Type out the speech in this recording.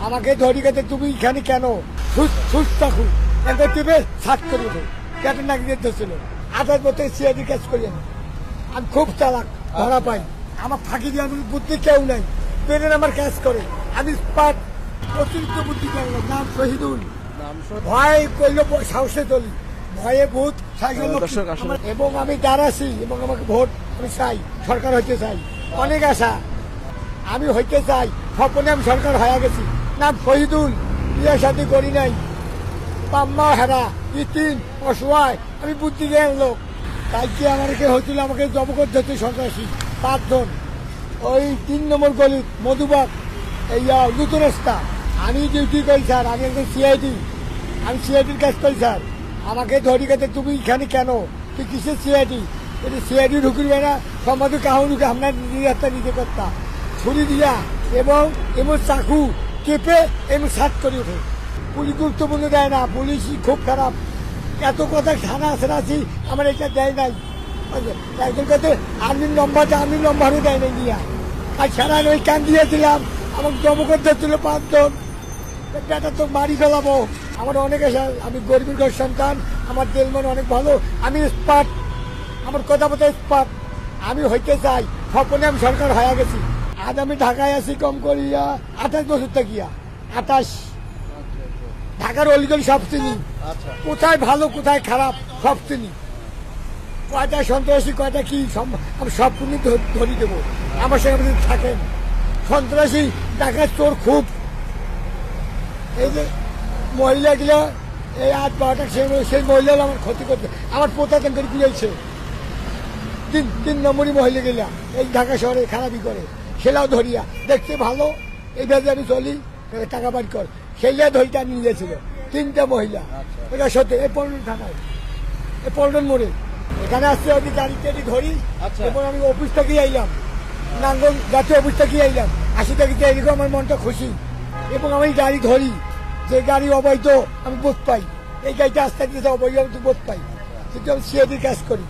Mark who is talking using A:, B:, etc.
A: আমাকে ধরি গেছে তুমি এখানে কেন সুস্থ থাকু এদের টিপে সাত করে উঠো কেটে নাকি ছিল 28 বছর সিআইডি কাজ করি আমি খুব চালাক ধরা পাই আমার ফাঁকি দিয়ে আমি বুদ্ধি কেউ নাই পেরেন আমার কাজ করে আমি স্পাট অতিরিক্ত বুদ্ধি করলাম নাম শহীদুল ভয় করলে সাহসে চলি ভয়ে ভূত এবং আমি দাঁড়াছি এবং আমাকে ভোট আমি চাই সরকার হইতে চাই অনেক আশা আমি হইতে চাই স্বপ্নে আমি সরকার হয়ে গেছি নাম শহীদুল বিয়ে শাদী করি নাই পাম্মা হেরা ইতিন অসহায় আমি বুদ্ধি জ্ঞান লোক তাই কি আমাকে হয়েছিল আমাকে জবকর ধরতে সন্ত্রাসী 5 জন ওই 3 নম্বর গলি মধুবাগ এই নতুন রাস্তা আমি ডিউটি করি স্যার আমি একজন সিআইডি আমি সিআইডির কাজ করি স্যার আমাকে ধরি গেছে তুমি এখানে কেন তুই কিসের সিআইডি এটা সিআইডি ঢুকবে না সম্বাদে কাহু ঢুকে আমরা নিজে নিজে করতাম ছুরি দিয়া এবং এমন চাকু কেঁপে এমন সাত করে ওঠে পুলিশ গুরুত্বপূর্ণ দেয় না পুলিশ খুব খারাপ এত কথা থানা আছি আমার এটা দেয় নাই একজন কাছে আর্মির নম্বরও দেয় নাই নিয়ে আর সারা ওই কান দিয়েছিলাম আমাকে জবকর ধরছিল 5 জন বেটা তো মারি ফেলাবো আমার অনেক আশা আমি গরিবের ঘর সন্তান আমার দেল মন অনেক ভালো আমি স্পাট আমার কথা বলতে স্পাট আমি হইতে চাই স্বপ্নে আমি সরকার হয়ে গেছি আজ আমি ঢাকায় আছি কম করিয়া 28 বছর থাকিয়া 28 ঢাকার অলিগলি সব চিনি কোথায় ভালো কোথায় খারাপ সব চিনি কয়টা সন্ত্রাসী কয়টা কি আমি সব তুমি ধরি দেবো আমার সঙ্গে থাকেন সন্ত্রাসী ঢাকার চোর খুব এই যে মহিলাগুলো এই 8-12টা সেই মহিলাগুলো আমার ক্ষতি করছে আমার প্রতারণ করে দিয়েছে 3 নম্বরই মহিলা গেলা এই ঢাকা শহরে খারাপই করে সেটাও ধরিয়া দেখতে ভালো এই ভেজে আমি চলি টাকা বাড়ি কর সেইয়া ধরিটা নিয়ে গেছিল 3টা মহিলা এটা সত্যি এই 15 থানায় এই 15 মোড়ে এখানে আসছে আমি গাড়িতে ধরি এবং আমি অফিস থেকে আইলাম নাঙ্গল জাতীয় অফিস থেকে আইলাম 80 টাকা এরকম আমার মনটা খুশি এবং আমি গাড়ি ধরি যে গাড়ি অবৈধ আমি বোধ পাই এই গাড়িটা আস্তে আস্তে অবৈধ বোধ পাই কিন্তু আমি সিআইডির কাজ করি